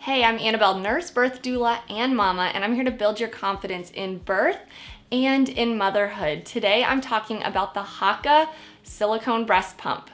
Hey, I'm Annabelle, nurse, birth doula, and mama, and I'm here to build your confidence in birth and in motherhood. Today, I'm talking about the Haakaa Silicone Breast Pump.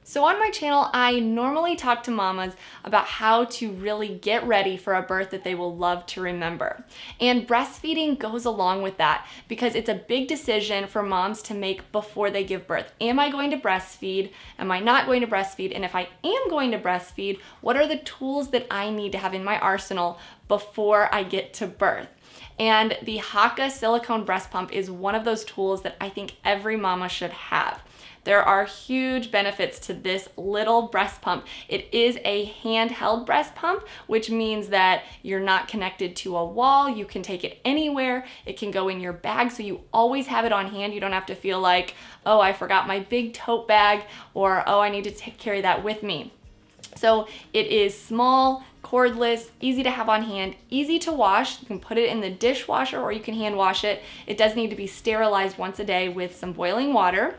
So on my channel, I normally talk to mamas about how to really get ready for a birth that they will love to remember. And breastfeeding goes along with that because it's a big decision for moms to make before they give birth. Am I going to breastfeed? Am I not going to breastfeed? And if I am going to breastfeed, what are the tools that I need to have in my arsenal before I get to birth? And the Haakaa Silicone Breast Pump is one of those tools that I think every mama should have. There are huge benefits to this little breast pump. It is a handheld breast pump, which means that you're not connected to a wall. You can take it anywhere. It can go in your bag, so you always have it on hand. You don't have to feel like, oh, I forgot my big tote bag, or oh, I need to carry that with me. So it is small, cordless, easy to have on hand, easy to wash. You can put it in the dishwasher or you can hand wash it. It does need to be sterilized once a day with some boiling water.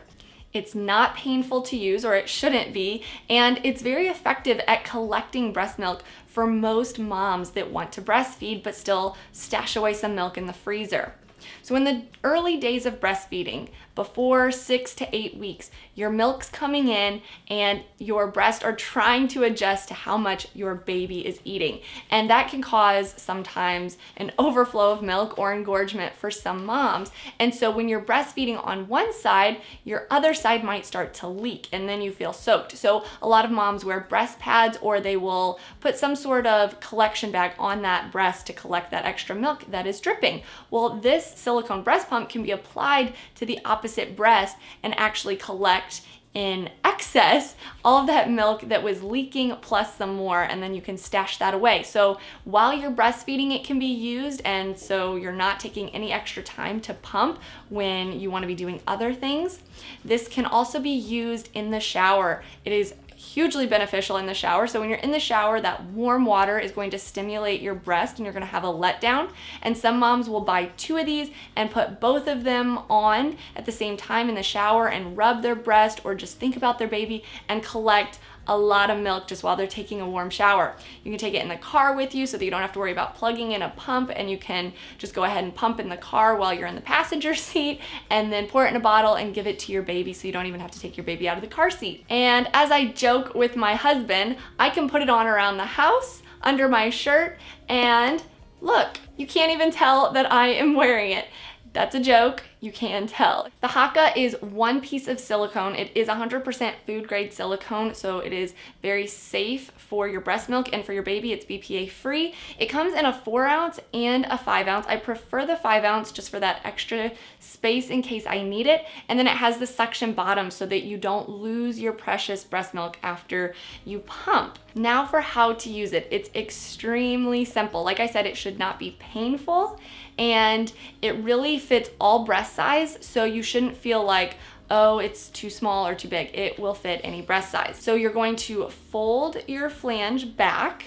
It's not painful to use, or it shouldn't be, and it's very effective at collecting breast milk for most moms that want to breastfeed but still stash away some milk in the freezer. So in the early days of breastfeeding, before 6 to 8 weeks, your milk's coming in and your breasts are trying to adjust to how much your baby is eating. And that can cause sometimes an overflow of milk or engorgement for some moms. And so when you're breastfeeding on one side, your other side might start to leak and then you feel soaked. So a lot of moms wear breast pads, or they will put some sort of collection bag on that breast to collect that extra milk that is dripping. Well, this silicone breast pump can be applied to the opposite breast and actually collect in excess all of that milk that was leaking plus some more, and then you can stash that away. So while you're breastfeeding, it can be used, and so you're not taking any extra time to pump when you want to be doing other things. This can also be used in the shower. It is hugely beneficial in the shower. So when you're in the shower, that warm water is going to stimulate your breast and you're going to have a letdown. And some moms will buy 2 of these and put both of them on at the same time in the shower and rub their breast, or just think about their baby and collect a lot of milk just while they're taking a warm shower. You can take it in the car with you so that you don't have to worry about plugging in a pump, and you can just go ahead and pump in the car while you're in the passenger seat, and then pour it in a bottle and give it to your baby so you don't even have to take your baby out of the car seat. And as I joke with my husband, I can put it on around the house, under my shirt, and look, you can't even tell that I am wearing it. That's a joke, you can tell. The Haakaa is one piece of silicone. It is 100% food grade silicone, so it is very safe for your breast milk and for your baby. It's BPA free. It comes in a 4 ounce and a 5 ounce. I prefer the 5 ounce just for that extra space in case I need it. And then it has the suction bottom so that you don't lose your precious breast milk after you pump. Now for how to use it. It's extremely simple. Like I said, it should not be painful, and it really fits all breast size, so you shouldn't feel like, oh, it's too small or too big. It will fit any breast size. So you're going to fold your flange back.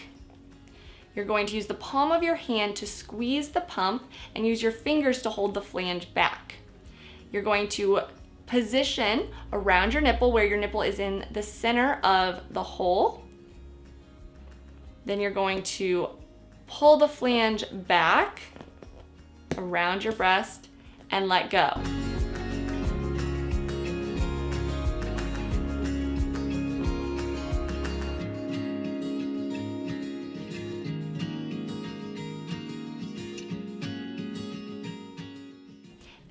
You're going to use the palm of your hand to squeeze the pump and use your fingers to hold the flange back. You're going to position around your nipple where your nipple is in the center of the hole. Then you're going to pull the flange back around your breast and let go.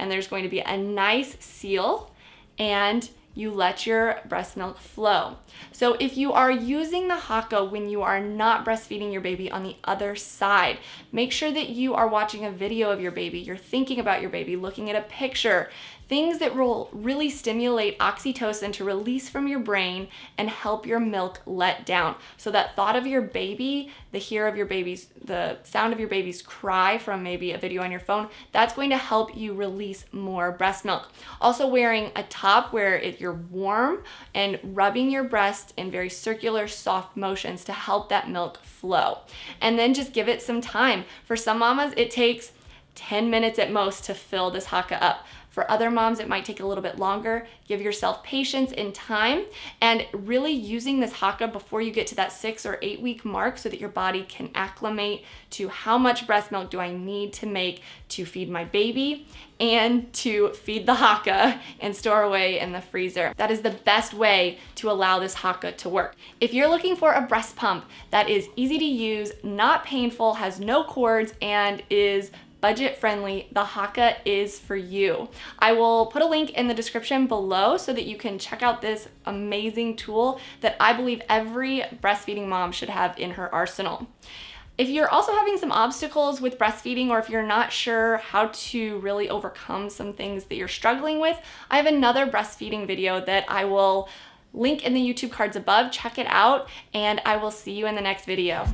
And there's going to be a nice seal, and you let your breast milk flow. So if you are using the Haakaa when you are not breastfeeding your baby on the other side, make sure that you are watching a video of your baby, you're thinking about your baby, looking at a picture, things that will really stimulate oxytocin to release from your brain and help your milk let down. So that thought of your baby, the sound of your baby's cry from maybe a video on your phone, that's going to help you release more breast milk. Also wearing a top where you're warm and rubbing your breast in very circular, soft motions to help that milk flow. And then just give it some time. For some mamas, it takes 10 minutes at most to fill this Haakaa up. For other moms, it might take a little bit longer. Give yourself patience and time, and really using this Haakaa before you get to that 6 or 8 week mark so that your body can acclimate to how much breast milk do I need to make to feed my baby and to feed the Haakaa and store away in the freezer. That is the best way to allow this Haakaa to work. If you're looking for a breast pump that is easy to use, not painful, has no cords, and is budget friendly, the Haakaa is for you. I will put a link in the description below so that you can check out this amazing tool that I believe every breastfeeding mom should have in her arsenal. If you're also having some obstacles with breastfeeding, or if you're not sure how to really overcome some things that you're struggling with, I have another breastfeeding video that I will link in the YouTube cards above. Check it out, and I will see you in the next video.